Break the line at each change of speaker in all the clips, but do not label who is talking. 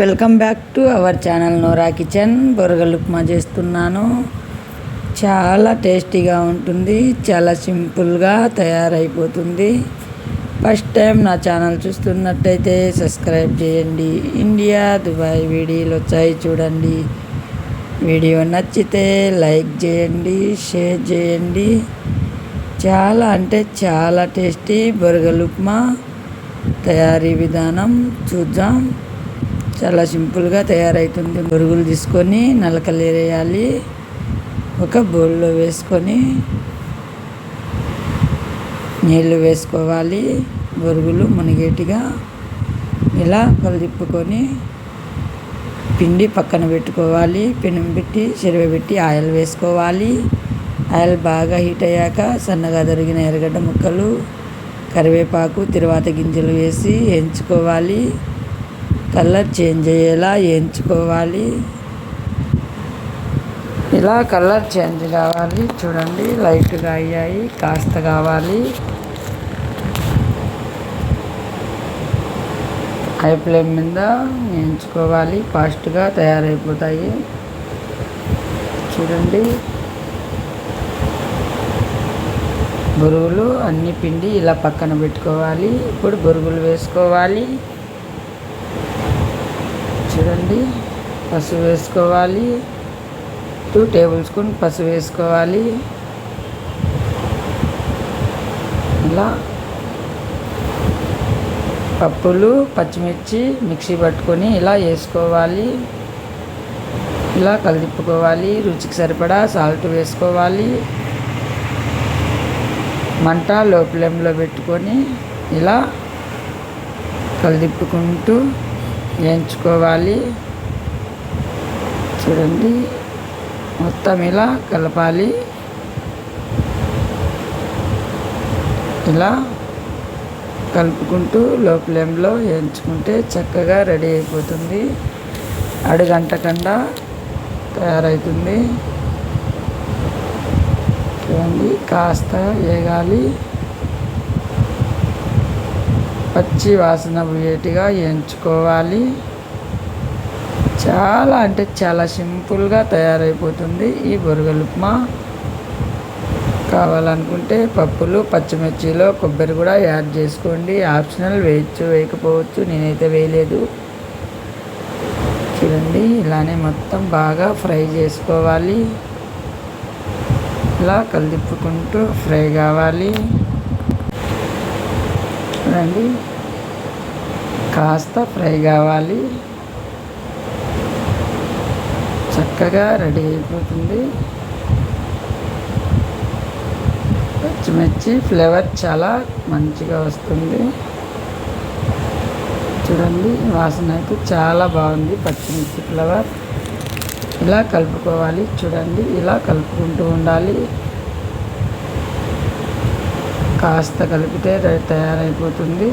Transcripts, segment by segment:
Welcome back to our channel నోరా kitchen. బొరగలు ఉప్మా చేస్తున్నాను. చాలా టేస్టీగా ఉంటుంది, చాలా సింపుల్గా తయారైపోతుంది. ఫస్ట్ టైం నా ఛానల్ చూస్తున్నట్టయితే సబ్స్క్రైబ్ చేయండి. ఇండియా దుబాయ్ వీడియోలు వచ్చాయి చూడండి. వీడియో నచ్చితే లైక్ చేయండి, షేర్ చేయండి. చాలా అంటే చాలా టేస్టీ బొరగలు ఉప్మా తయారీ విధానం చూద్దాం. చాలా సింపుల్గా తయారవుతుంది. బొరుగులు తీసుకొని నలకలేరేయాలి. ఒక బౌల్లో వేసుకొని నీళ్ళు వేసుకోవాలి. బొరుగులు మునిగేటిగా ఇలా కలిపుకొని పిండి పక్కన పెట్టుకోవాలి. పెనం పెట్టి చెరువ పెట్టి ఆయిల్ వేసుకోవాలి. ఆయిల్ బాగా హీట్ అయ్యాక సన్నగా తరిగిన ఎర్రగడ్డ ముక్కలు, కరివేపాకు, తిరువాత గింజలు వేసి వేయించుకోవాలి. కలర్ చేంజ్ అయ్యేలా వేయించుకోవాలి. ఇలా కలర్ చేంజ్ కావాలి. చూడండి, లైట్గా అయ్యాయి, కాస్త కావాలి. హై ఫ్లేమ్ మీద వేయించుకోవాలి. ఫాస్ట్గా తయారైపోతాయి. చూడండి, బొరుగులు అన్ని పిండి ఇలా పక్కన పెట్టుకోవాలి. ఇప్పుడు బొరుగులు వేసుకోవాలి. చూడండి, పసుపు వేసుకోవాలి. 2 టేబుల్ స్పూన్ పసుపు వేసుకోవాలి. ఇలా పప్పులు, పచ్చిమిర్చి మిక్సీ పట్టుకొని ఇలా వేసుకోవాలి. ఇలా కలిపుకోవాలి. రుచికి సరిపడా సాల్ట్ వేసుకోవాలి. మంట లో ఫ్లేమ్లో పెట్టుకొని ఇలా కలిపుకుంటూ వేయించుకోవాలి. చూడండి, మొత్తం ఇలా కలపాలి. ఇలా కలుపుకుంటూ లో ఫ్లేమ్లో వేయించుకుంటే చక్కగా రెడీ అయిపోతుంది. అడుగంటకుండా తయారవుతుంది. చూడండి, కాస్త వేగాలి. పచ్చి వాసన పోయేట్టుగా వేయించుకోవాలి. చాలా అంటే చాలా సింపుల్గా తయారైపోతుంది ఈ బొరగలు ఉప్మా. కావాలనుకుంటే పప్పులు, పచ్చిమిర్చిలో కొబ్బరి కూడా యాడ్ చేసుకోండి. ఆప్షనల్, వేయచ్చు వేయకపోవచ్చు, నేనైతే వేయలేదు. చూడండి, ఇలానే మొత్తం బాగా ఫ్రై చేసుకోవాలి. ఇలా కలిపుకుంటూ ఫ్రై కావాలి. చూడండి, కాస్త ఫ్రై కావాలి. చక్కగా రెడీ అయిపోతుంది. పచ్చిమిర్చి ఫ్లేవర్ చాలా మంచిగా వస్తుంది. చూడండి, వాసన అయితే చాలా బాగుంది. పచ్చిమిర్చి ఫ్లేవర్ ఇలా కలుపుకోవాలి. చూడండి, ఇలా కలుపుకుంటూ ఉండాలి. కాస్త కలిపితే తయారైపోతుంది.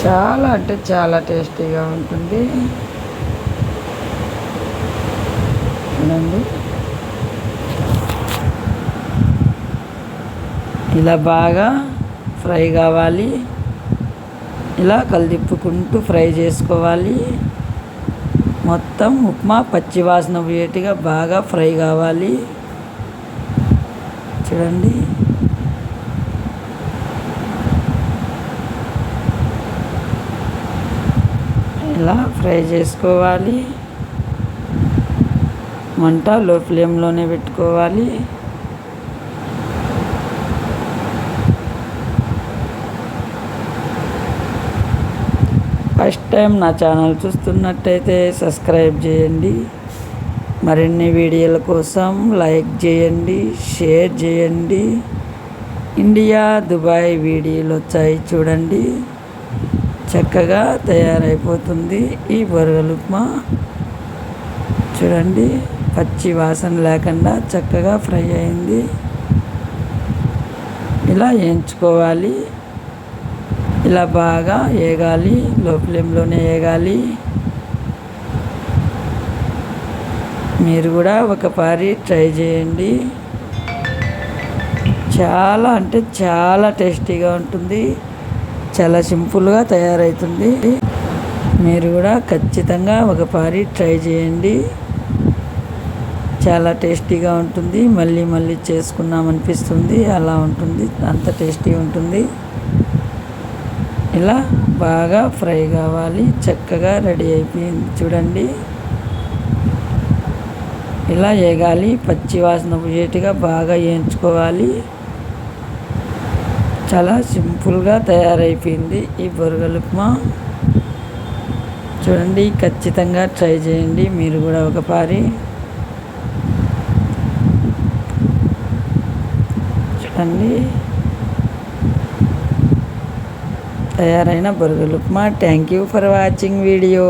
చాలా అంటే చాలా టేస్టీగా ఉంటుంది. చూడండి, ఇలా బాగా ఫ్రై కావాలి. ఇలా కలిపుకుంటూ ఫ్రై చేసుకోవాలి. మొత్తం ఉప్మా పచ్చి వాసన పోయేట్టుగా బాగా ఫ్రై కావాలి. చూడండి, ఇలా ఫ్రై చేసుకోవాలి. మంట లో ఫ్లేమ్లోనే పెట్టుకోవాలి. ఫస్ట్ టైం నా ఛానల్ చూస్తున్నట్టయితే సబ్స్క్రైబ్ చేయండి. మరిన్ని వీడియోల కోసం లైక్ చేయండి, షేర్ చేయండి. ఇండియా దుబాయ్ వీడియోలు వచ్చాయి చూడండి. చక్కగా తయారైపోతుంది ఈ బొరగలు ఉప్మా. చూడండి, పచ్చి వాసన లేకుండా చక్కగా ఫ్రై అయింది. ఇలా వేయించుకోవాలి. ఇలా బాగా వేగాలి. లో ఫ్లేమ్లోనే వేగాలి. మీరు కూడా ఒకసారి ట్రై చేయండి. చాలా అంటే చాలా టేస్టీగా ఉంటుంది. చాలా సింపుల్గా తయారవుతుంది. మీరు కూడా ఖచ్చితంగా ఒకసారి ట్రై చేయండి. చాలా టేస్టీగా ఉంటుంది. మళ్ళీ మళ్ళీ చేసుకున్నామనిపిస్తుంది. అలా ఉంటుంది, అంత టేస్టీ ఉంటుంది. ఇలా బాగా ఫ్రై కావాలి. చక్కగా రెడీ అయిపోయింది చూడండి. ఇలా వేగాలి, పచ్చి వాసన పోయేట్టుగా బాగా వేయించుకోవాలి. చాలా సింపుల్గా తయారైపోయింది ఈ బొరుగుల ఉప్మా. చూడండి, ఖచ్చితంగా ట్రై చేయండి మీరు కూడా ఒకసారి. చూడండి, తయారైన బొరుగుల upma. Thank you for watching video.